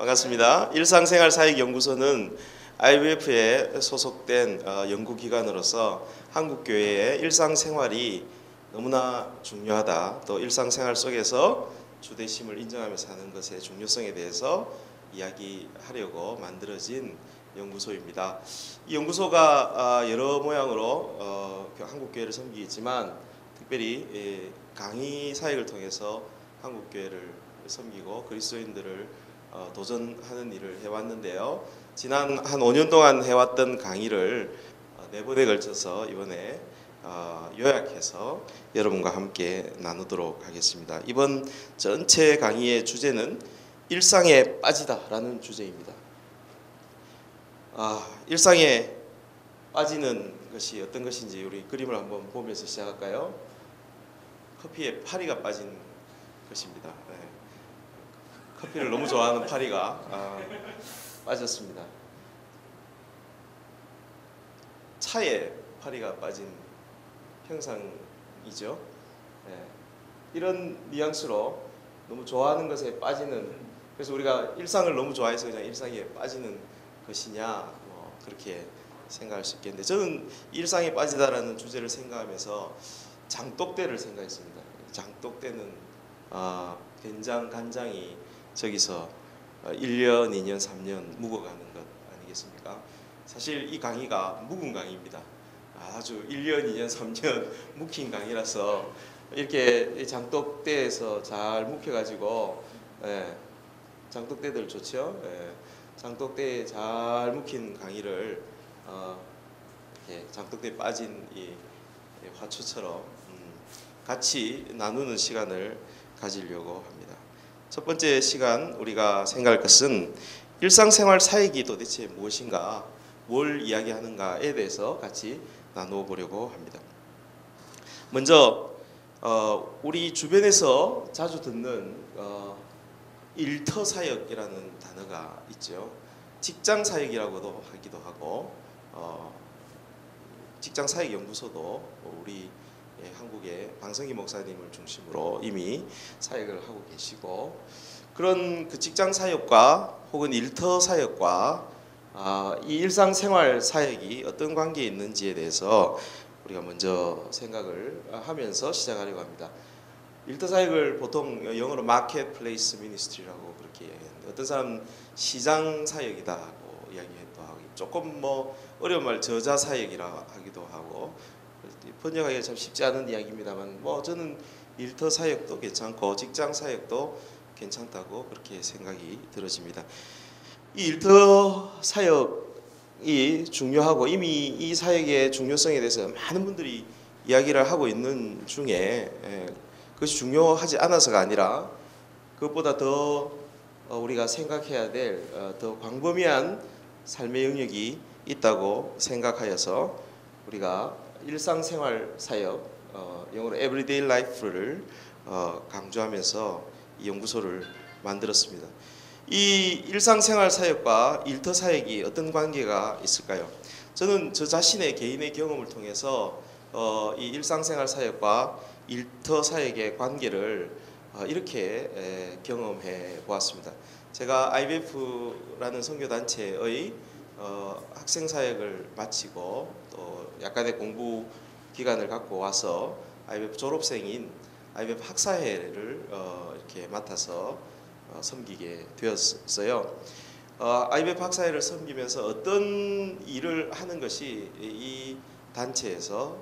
반갑습니다. 일상생활사역연구소는 IBF에 소속된 연구기관으로서 한국교회의 일상생활이 너무나 중요하다, 또 일상생활 속에서 주대심을 인정하며 사는 것의 중요성에 대해서 이야기하려고 만들어진 연구소입니다. 이 연구소가 여러 모양으로 한국교회를 섬기지만 특별히 강의 사역을 통해서 한국교회를 섬기고 그리스도인들을 도전하는 일을 해왔는데요. 지난 한 5년 동안 해왔던 강의를 4번에 걸쳐서 이번에 요약해서 여러분과 함께 나누도록 하겠습니다. 이번 전체 강의의 주제는 일상에 빠지다라는 주제입니다. 일상에 빠지는 것이 어떤 것인지 우리 그림을 한번 보면서 시작할까요? 커피에 파리가 빠진 것입니다. 네. 커피를 너무 좋아하는 파리가 빠졌습니다. 차에 파리가 빠진 형상이죠. 네. 이런 뉘앙스로 너무 좋아하는 것에 빠지는, 그래서 우리가 일상을 너무 좋아해서 그냥 일상에 빠지는 것이냐, 그렇게 생각할 수 있겠는데, 저는 일상에 빠지다라는 주제를 생각하면서 장독대를 생각했습니다. 장독대는 된장, 간장이 저기서 1년, 2년, 3년 묵어가는 것 아니겠습니까? 사실 이 강의가 묵은 강의입니다. 아주 1년, 2년, 3년 묵힌 강의라서 이렇게 장독대에서 잘 묵혀가지고, 장독대들 좋죠? 장독대에 잘 묵힌 강의를 이렇게 장독대에 빠진 이 화초처럼 같이 나누는 시간을 가지려고 합니다. 첫 번째 시간 우리가 생각할 것은 일상생활 사역이 도대체 무엇인가, 뭘 이야기하는가에 대해서 같이 나누어 보려고 합니다. 먼저 우리 주변에서 자주 듣는 일터사역이라는 단어가 있죠. 직장사역이라고도 하기도 하고, 직장사역연구소도 우리 한국의 방성기 목사님을 중심으로 이미 사역을 하고 계시고, 그런 그 직장 사역과 혹은 일터 사역과 이 일상생활 사역이 어떤 관계에 있는지에 대해서 우리가 먼저 생각을 하면서 시작하려고 합니다. 일터 사역을 보통 영어로 마켓플레이스 미니스트리라고 그렇게 이야기하는데, 어떤 사람 시장 사역이다고 이야기도 하고, 조금 어려운 말 저자 사역이라 하기도 하고, 번역하기가 참 쉽지 않은 이야기입니다만, 저는 일터 사역도 괜찮고 직장 사역도 괜찮다고 그렇게 생각이 들어집니다. 이 일터 사역이 중요하고, 이미 이 사역의 중요성에 대해서 많은 분들이 이야기를 하고 있는 중에 그것이 중요하지 않아서가 아니라, 그것보다 더 우리가 생각해야 될 더 광범위한 삶의 영역이 있다고 생각하여서 우리가 일상생활 사역, 영어로 everyday life를 강조하면서 이 연구소를 만들었습니다. 이 일상생활 사역과 일터 사역이 어떤 관계가 있을까요? 저는 저 자신의 개인의 경험을 통해서 이 일상생활 사역과 일터 사역의 관계를 이렇게 경험해 보았습니다. 제가 IBF라는 선교단체의 학생 사역을 마치고 또 약간의 공부 기간을 갖고 와서 IBF 졸업생인 IBF 학사회를 이렇게 맡아서 섬기게 되었어요. IBF 학사회를 섬기면서 어떤 일을 하는 것이 이 단체에서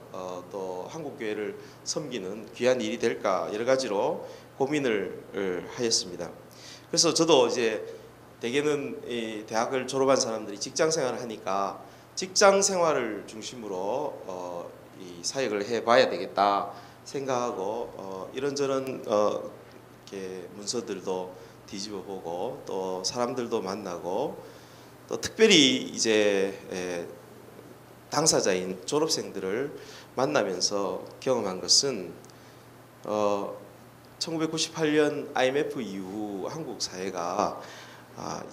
또 한국교회를 섬기는 귀한 일이 될까, 여러 가지로 고민을 하였습니다. 그래서 저도 이제 대개는 이 대학을 졸업한 사람들이 직장 생활을 하니까 직장 생활을 중심으로 이 사역을 해봐야 되겠다 생각하고, 이런저런 이렇게 문서들도 뒤집어보고 또 사람들도 만나고, 또 특별히 이제 당사자인 졸업생들을 만나면서 경험한 것은 1998년 IMF 이후 한국 사회가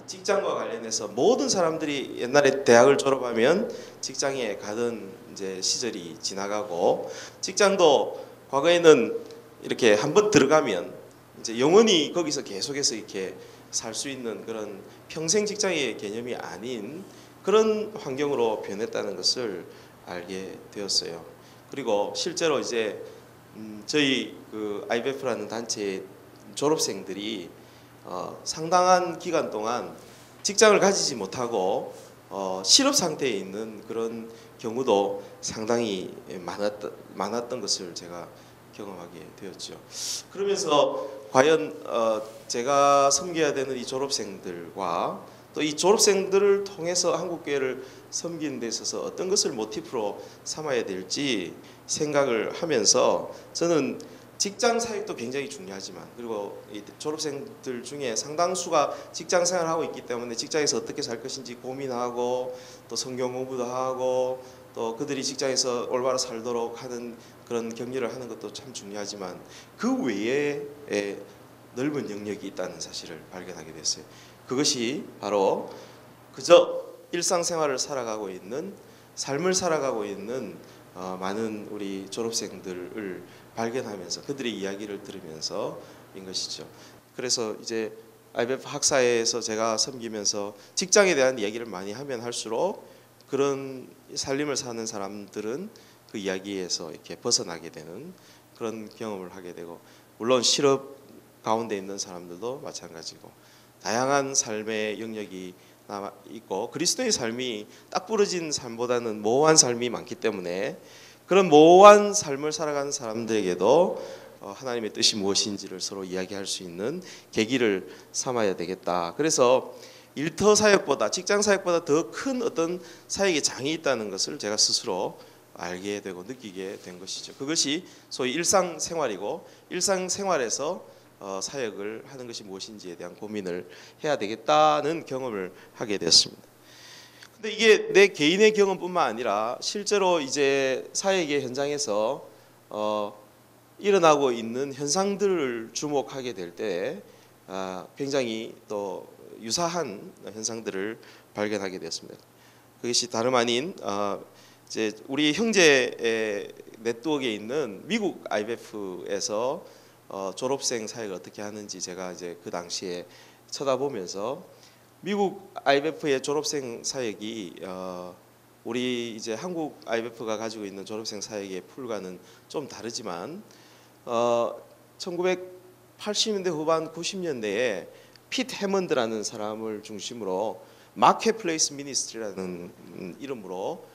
직장과 관련해서 모든 사람들이 옛날에 대학을 졸업하면 직장에 가던 이제 시절이 지나가고, 직장도 과거에는 이렇게 한번 들어가면 이제 영원히 거기서 계속해서 이렇게 살 수 있는 그런 평생 직장의 개념이 아닌 그런 환경으로 변했다는 것을 알게 되었어요. 그리고 실제로 이제 저희 그 IBF라는 단체의 졸업생들이 상당한 기간 동안 직장을 가지지 못하고 실업 상태에 있는 그런 경우도 상당히 많았던 것을 제가 경험하게 되었죠. 그러면서 과연 제가 섬겨야 되는 이 졸업생들과 또 이 졸업생들을 통해서 한국교회를 섬기는 데 있어서 어떤 것을 모티프로 삼아야 될지 생각을 하면서 저는 직장 사역도 굉장히 중요하지만 그리고 이 졸업생들 중에 상당수가 직장 생활을 하고 있기 때문에 직장에서 어떻게 살 것인지 고민하고 또 성경 공부도 하고 또 그들이 직장에서 올바로 살도록 하는 그런 격려를 하는 것도 참 중요하지만 그 외에 넓은 영역이 있다는 사실을 발견하게 됐어요. 그것이 바로 그저 일상생활을 살아가고 있는 삶을 살아가고 있는 많은 우리 졸업생들을 발견하면서 그들의 이야기를 들으면서인 것이죠. 그래서 이제 IBF 학사에서 제가 섬기면서 직장에 대한 이야기를 많이 하면 할수록 그런 삶을 사는 사람들은 그 이야기에서 이렇게 벗어나게 되는 그런 경험을 하게 되고 물론 실업 가운데 있는 사람들도 마찬가지고 다양한 삶의 영역이 남아 있고 그리스도의 삶이 딱 부러진 삶보다는 모호한 삶이 많기 때문에 그런 모호한 삶을 살아가는 사람들에게도 하나님의 뜻이 무엇인지를 서로 이야기할 수 있는 계기를 삼아야 되겠다. 그래서 일터 사역보다 직장 사역보다 더 큰 어떤 사역의 장이 있다는 것을 제가 스스로 알게 되고 느끼게 된 것이죠. 그것이 소위 일상생활이고 일상생활에서 사역을 하는 것이 무엇인지에 대한 고민을 해야 되겠다는 경험을 하게 되었습니다. 근데 이게 내 개인의 경험뿐만 아니라 실제로 이제 사역의 현장에서 일어나고 있는 현상들을 주목하게 될 때 굉장히 또 유사한 현상들을 발견하게 되었습니다. 그것이 다름 아닌 이제 우리 형제 네트워크에 있는 미국 IBF에서 졸업생 사역을 어떻게 하는지 제가 이제 그 당시에 쳐다보면서 미국 IBF의 졸업생 사역이 우리 이제 한국 IBF가 가지고 있는 졸업생 사역의 풀과는 좀 다르지만 1980년대 후반 90년대에 핏 해먼드라는 사람을 중심으로 마켓플레이스 미니스트리라는 이름으로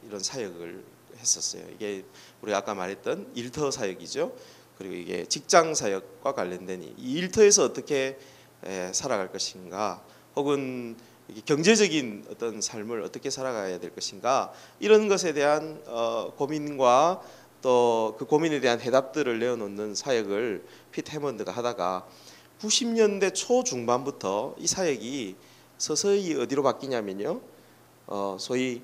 이런 사역을 했었어요. 이게 우리가 아까 말했던 일터 사역이죠. 그리고 이게 직장 사역과 관련된 이 일터에서 어떻게 살아갈 것인가, 혹은 경제적인 어떤 삶을 어떻게 살아가야 될 것인가, 이런 것에 대한 고민과 또 그 고민에 대한 해답들을 내어놓는 사역을 핏 해먼드가 하다가 90년대 초중반부터 이 사역이 서서히 어디로 바뀌냐면요, 소위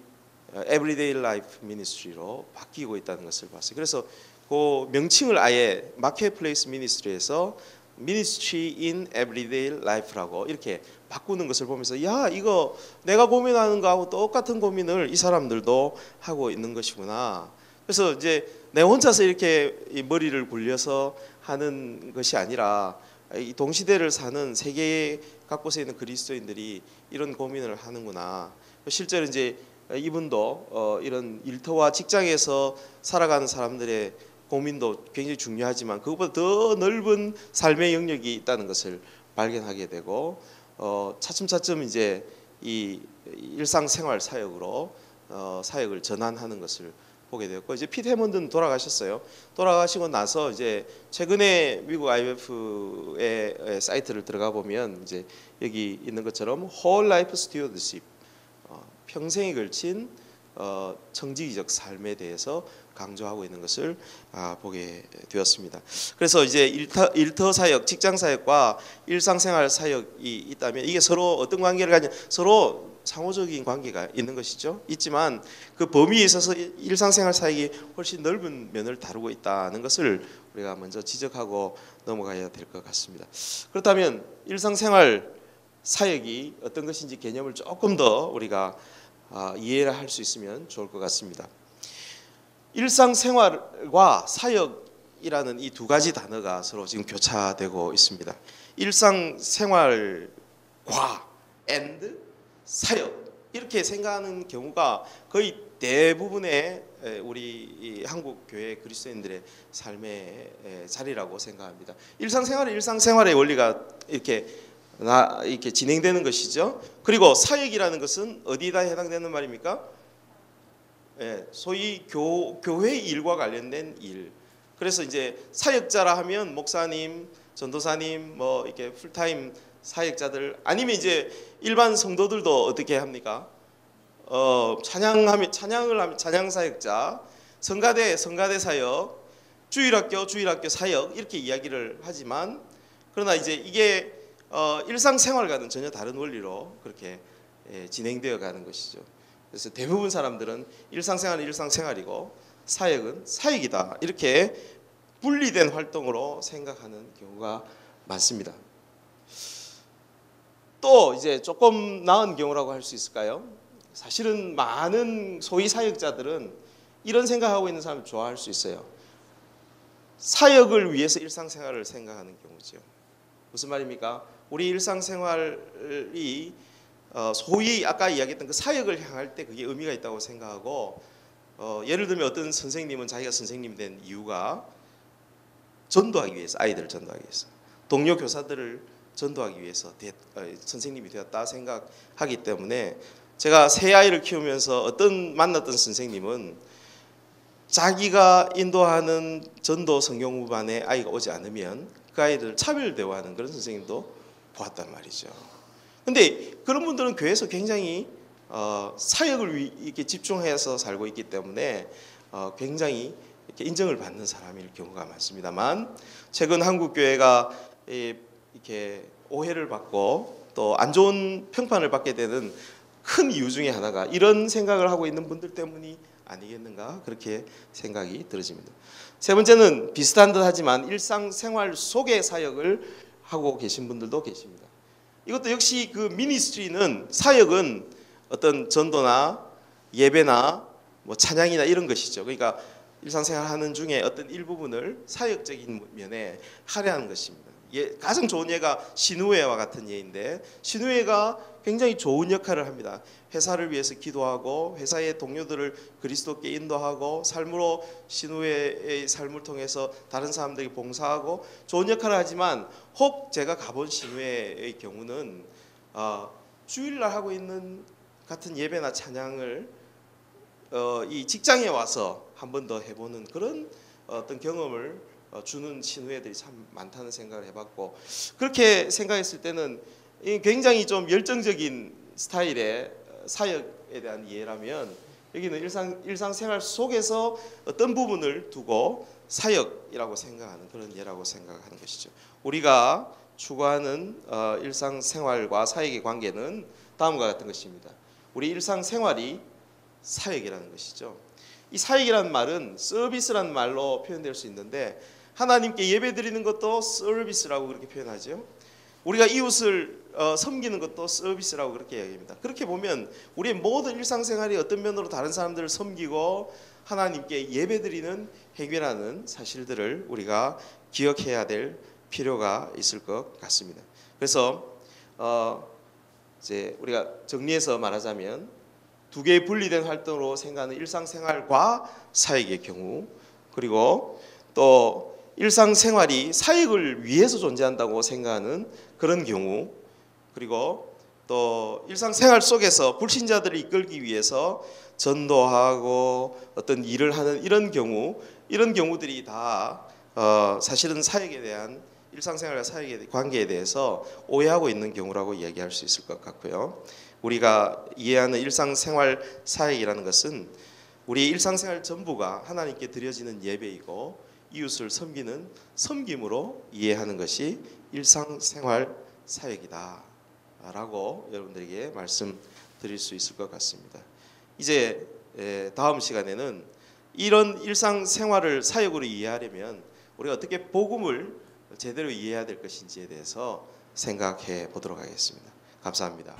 Everyday Life Ministry로 바뀌고 있다는 것을 봤어요. 그래서 그 명칭을 아예 마켓플레이스 미니스트리에서 Ministry in Everyday Life라고 이렇게 바꾸는 것을 보면서, 야, 이거 내가 고민하는 거하고 똑같은 고민을 이 사람들도 하고 있는 것이구나. 그래서 이제 내 혼자서 이렇게 머리를 굴려서 하는 것이 아니라 이 동시대를 사는 세계 각곳에 있는 그리스도인들이 이런 고민을 하는구나. 실제로 이제 이분도 이런 일터와 직장에서 살아가는 사람들의 고민도 굉장히 중요하지만 그것보다 더 넓은 삶의 영역이 있다는 것을 발견하게 되고, 차츰차츰 이제 이 일상생활 사역으로 사역을 전환하는 것을 보게 되었고, 이제 핏 해먼드는 돌아가셨어요. 돌아가시고 나서 이제 최근에 미국 IMF의 사이트를 들어가 보면 이제 여기 있는 것처럼 Whole Life Stewardship, 평생에 걸친 청지기적 삶에 대해서 강조하고 있는 것을 보게 되었습니다. 그래서 이제 일터 사역, 직장 사역과 일상생활 사역이 있다면 이게 서로 어떤 관계를 가냐, 서로 상호적인 관계가 있는 것이죠. 있지만 그 범위에 있어서 일상생활 사역이 훨씬 넓은 면을 다루고 있다는 것을 우리가 먼저 지적하고 넘어가야 될 것 같습니다. 그렇다면 일상생활 사역이 어떤 것인지 개념을 조금 더 우리가 이해를 할 수 있으면 좋을 것 같습니다. 일상생활과 사역 사역이라는 이 두 가지 단어가 서로 지금 교차되고 있습니다. 일상생활과 and 사역 이렇게 생각하는 경우가 거의 대부분의 우리 이 한국 교회 그리스도인들의 삶의 자리라고 생각합니다. 일상생활은 일상생활의 원리가 이렇게 진행되는 것이죠. 그리고 사역이라는 것은 어디다 해당되는 말입니까? 소위 교회 일과 관련된 일. 그래서 이제 사역자라 하면 목사님, 전도사님, 뭐 이렇게 풀타임 사역자들 아니면 이제 일반 성도들도 어떻게 합니까? 찬양을 하면 찬양 사역자, 성가대 사역, 주일학교 사역 이렇게 이야기를 하지만 그러나 이제 이게 일상생활과는 전혀 다른 원리로 그렇게 진행되어 가는 것이죠. 그래서 대부분 사람들은 일상생활은 일상생활이고 사역은 사역이다 이렇게 분리된 활동으로 생각하는 경우가 많습니다. 또 이제 조금 나은 경우라고 할 수 있을까요? 사실은 많은 소위 사역자들은 이런 생각하고 있는 사람을 좋아할 수 있어요. 사역을 위해서 일상생활을 생각하는 경우죠. 무슨 말입니까? 우리 일상생활이 소위 아까 이야기했던 그 사역을 향할 때 그게 의미가 있다고 생각하고 예를 들면 어떤 선생님은 자기가 선생님 된 이유가 전도하기 위해서, 아이들을 전도하기 위해서, 동료 교사들을 전도하기 위해서 선생님이 되었다 생각하기 때문에 제가 새 아이를 키우면서 만났던 선생님은 자기가 인도하는 전도 성경부반에 아이가 오지 않으면 그 아이를 차별 대우하는 그런 선생님도 보았단 말이죠. 근데 그런 분들은 교회에서 굉장히 사역을 이렇게 집중해서 살고 있기 때문에 굉장히 이렇게 인정을 받는 사람일 경우가 많습니다만 최근 한국 교회가 이렇게 오해를 받고 또 안 좋은 평판을 받게 되는 큰 이유 중에 하나가 이런 생각을 하고 있는 분들 때문이 아니겠는가 그렇게 생각이 들어집니다. 세 번째는 비슷한 듯 하지만 일상생활 속의 사역을 하고 계신 분들도 계십니다. 이것도 역시 그 미니스트리는 사역은 어떤 전도나 예배나 뭐 찬양이나 이런 것이죠. 그러니까 일상생활 하는 중에 어떤 일부분을 사역적인 면에 할애하는 것입니다. 가장 좋은 예가 신우회와 같은 예인데 신우회가 굉장히 좋은 역할을 합니다. 회사를 위해서 기도하고 회사의 동료들을 그리스도께 인도하고 삶으로 신우회의 삶을 통해서 다른 사람들에게 봉사하고 좋은 역할을 하지만 혹 제가 가본 신우회의 경우는 주일날 하고 있는 같은 예배나 찬양을 이 직장에 와서 한 번 더 해보는 그런 어떤 경험을 주는 신우회들이 참 많다는 생각을 해봤고 그렇게 생각했을 때는 굉장히 좀 열정적인 스타일의 사역에 대한 이해라면 여기는 일상생활 속에서 어떤 부분을 두고 사역이라고 생각하는 그런 예라고 생각하는 것이죠. 우리가 추구하는 일상생활과 사역의 관계는 다음과 같은 것입니다. 우리 일상생활이 사역이라는 것이죠. 이 사역이라는 말은 서비스라는 말로 표현될 수 있는데 하나님께 예배드리는 것도 서비스라고 그렇게 표현하죠. 우리가 이웃을 섬기는 것도 서비스라고 그렇게 이야기합니다. 그렇게 보면 우리의 모든 일상생활이 어떤 면으로 다른 사람들을 섬기고 하나님께 예배드리는 행위라는 사실들을 우리가 기억해야 될 필요가 있을 것 같습니다. 그래서 이제 우리가 정리해서 말하자면 두 개의 분리된 활동으로 생각하는 일상생활과 사역의 경우 그리고 또 일상생활이 사역을 위해서 존재한다고 생각하는 그런 경우 그리고 또 일상생활 속에서 불신자들을 이끌기 위해서 전도하고 어떤 일을 하는 이런 경우들이 다 사실은 사역에 대한 일상생활과 사역의 관계에 대해서 오해하고 있는 경우라고 이야기할 수 있을 것 같고요. 우리가 이해하는 일상생활 사역이라는 것은 우리 일상생활 전부가 하나님께 드려지는 예배이고 이웃을 섬기는 섬김으로 이해하는 것이 일상생활 사역이다 라고 여러분들에게 말씀드릴 수 있을 것 같습니다. 이제 다음 시간에는 이런 일상생활을 사역으로 이해하려면 우리가 어떻게 복음을 제대로 이해해야 될 것인지에 대해서 생각해 보도록 하겠습니다. 감사합니다.